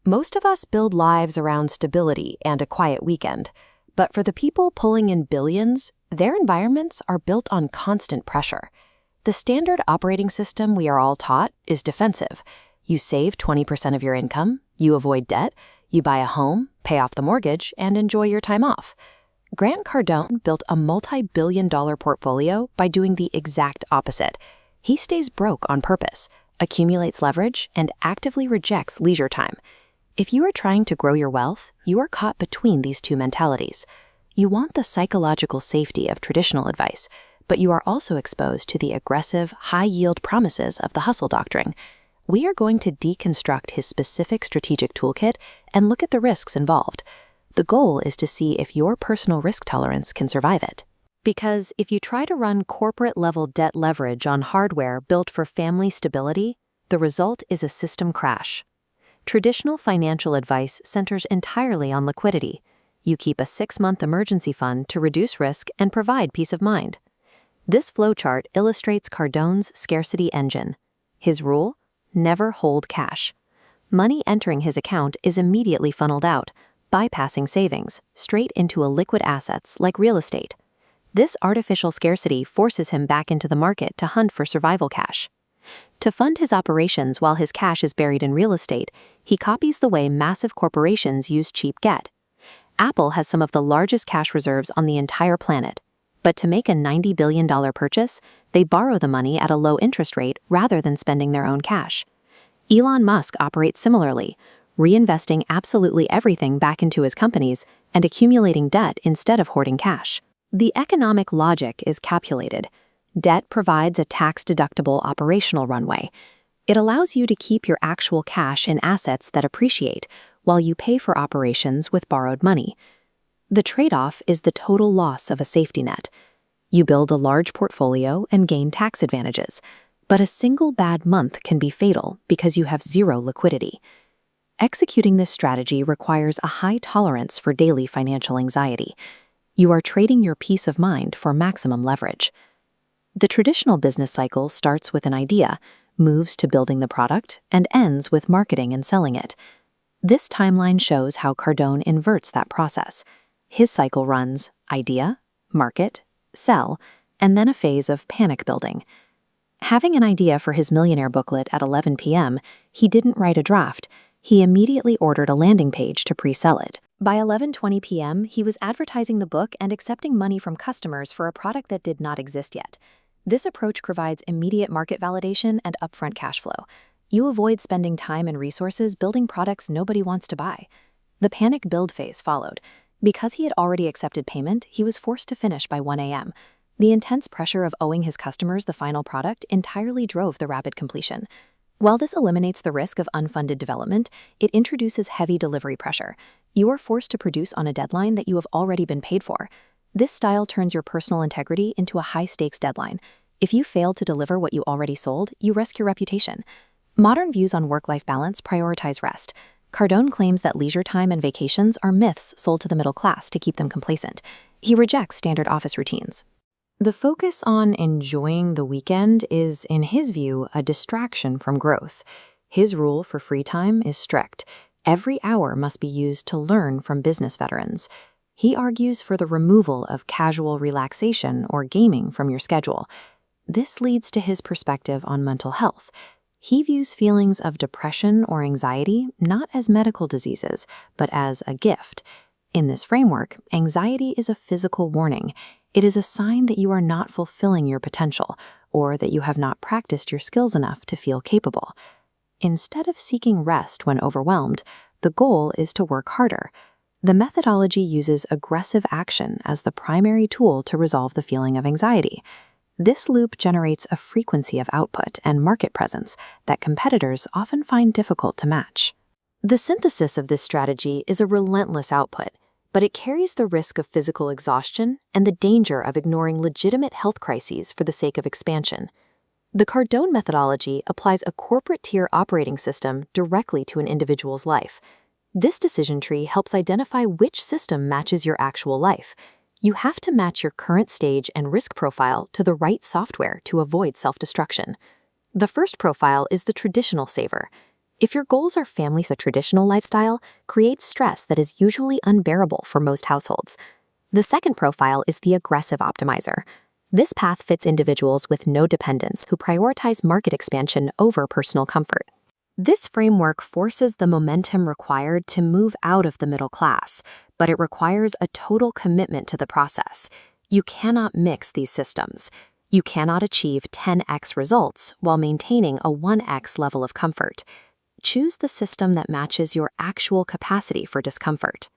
Most of us build lives around stability and a quiet weekend. But for the people pulling in billions, their environments are built on constant pressure. The standard operating system we are all taught is defensive. You save 20% of your income, you avoid debt, you buy a home, pay off the mortgage, and enjoy your time off. Grant Cardone built a multi-billion-dollar portfolio by doing the exact opposite. He stays broke on purpose, accumulates leverage, and actively rejects leisure time. If you are trying to grow your wealth, you are caught between these two mentalities. You want the psychological safety of traditional advice, but you are also exposed to the aggressive, high-yield promises of the hustle doctrine. We are going to deconstruct his specific strategic toolkit and look at the risks involved. The goal is to see if your personal risk tolerance can survive it. Because if you try to run corporate-level debt leverage on hardware built for family stability, the result is a system crash. Traditional financial advice centers entirely on liquidity. You keep a 6-month emergency fund to reduce risk and provide peace of mind. This flowchart illustrates Cardone's scarcity engine. His rule? Never hold cash. Money entering his account is immediately funneled out, bypassing savings, straight into illiquid assets like real estate. This artificial scarcity forces him back into the market to hunt for survival cash. To fund his operations while his cash is buried in real estate, he copies the way massive corporations use cheap debt. Apple has some of the largest cash reserves on the entire planet. But to make a $90 billion purchase, they borrow the money at a low interest rate rather than spending their own cash. Elon Musk operates similarly, reinvesting absolutely everything back into his companies and accumulating debt instead of hoarding cash. The economic logic is calculated. Debt provides a tax-deductible operational runway. It allows you to keep your actual cash in assets that appreciate, while you pay for operations with borrowed money. The trade-off is the total loss of a safety net. You build a large portfolio and gain tax advantages, but a single bad month can be fatal because you have zero liquidity. Executing this strategy requires a high tolerance for daily financial anxiety. You are trading your peace of mind for maximum leverage. The traditional business cycle starts with an idea, moves to building the product, and ends with marketing and selling it. This timeline shows how Cardone inverts that process. His cycle runs idea, market, sell, and then a phase of panic building. Having an idea for his millionaire booklet at 11 p.m., he didn't write a draft. He immediately ordered a landing page to pre-sell it. By 11:20 p.m., he was advertising the book and accepting money from customers for a product that did not exist yet. This approach provides immediate market validation and upfront cash flow. You avoid spending time and resources building products nobody wants to buy. The panic build phase followed. Because he had already accepted payment, he was forced to finish by 1 a.m. The intense pressure of owing his customers the final product entirely drove the rapid completion. While this eliminates the risk of unfunded development, it introduces heavy delivery pressure. You are forced to produce on a deadline that you have already been paid for. This style turns your personal integrity into a high-stakes deadline. If you fail to deliver what you already sold, you risk your reputation. Modern views on work-life balance prioritize rest. Cardone claims that leisure time and vacations are myths sold to the middle class to keep them complacent. He rejects standard office routines. The focus on enjoying the weekend is, in his view, a distraction from growth. His rule for free time is strict. Every hour must be used to learn from business veterans. He argues for the removal of casual relaxation or gaming from your schedule. This leads to his perspective on mental health. He views feelings of depression or anxiety not as medical diseases, but as a gift. In this framework, anxiety is a physical warning. It is a sign that you are not fulfilling your potential, or that you have not practiced your skills enough to feel capable. Instead of seeking rest when overwhelmed, the goal is to work harder. The methodology uses aggressive action as the primary tool to resolve the feeling of anxiety. This loop generates a frequency of output and market presence that competitors often find difficult to match. The synthesis of this strategy is a relentless output, but it carries the risk of physical exhaustion and the danger of ignoring legitimate health crises for the sake of expansion. The Cardone methodology applies a corporate-tier operating system directly to an individual's life. This decision tree helps identify which system matches your actual life. You have to match your current stage and risk profile to the right software to avoid self-destruction. The first profile is the traditional saver. If your goals are family's a traditional lifestyle, creates stress that is usually unbearable for most households. The second profile is the aggressive optimizer. This path fits individuals with no dependence who prioritize market expansion over personal comfort. This framework forces the momentum required to move out of the middle class, but it requires a total commitment to the process. You cannot mix these systems. You cannot achieve 10x results while maintaining a 1x level of comfort. Choose the system that matches your actual capacity for discomfort.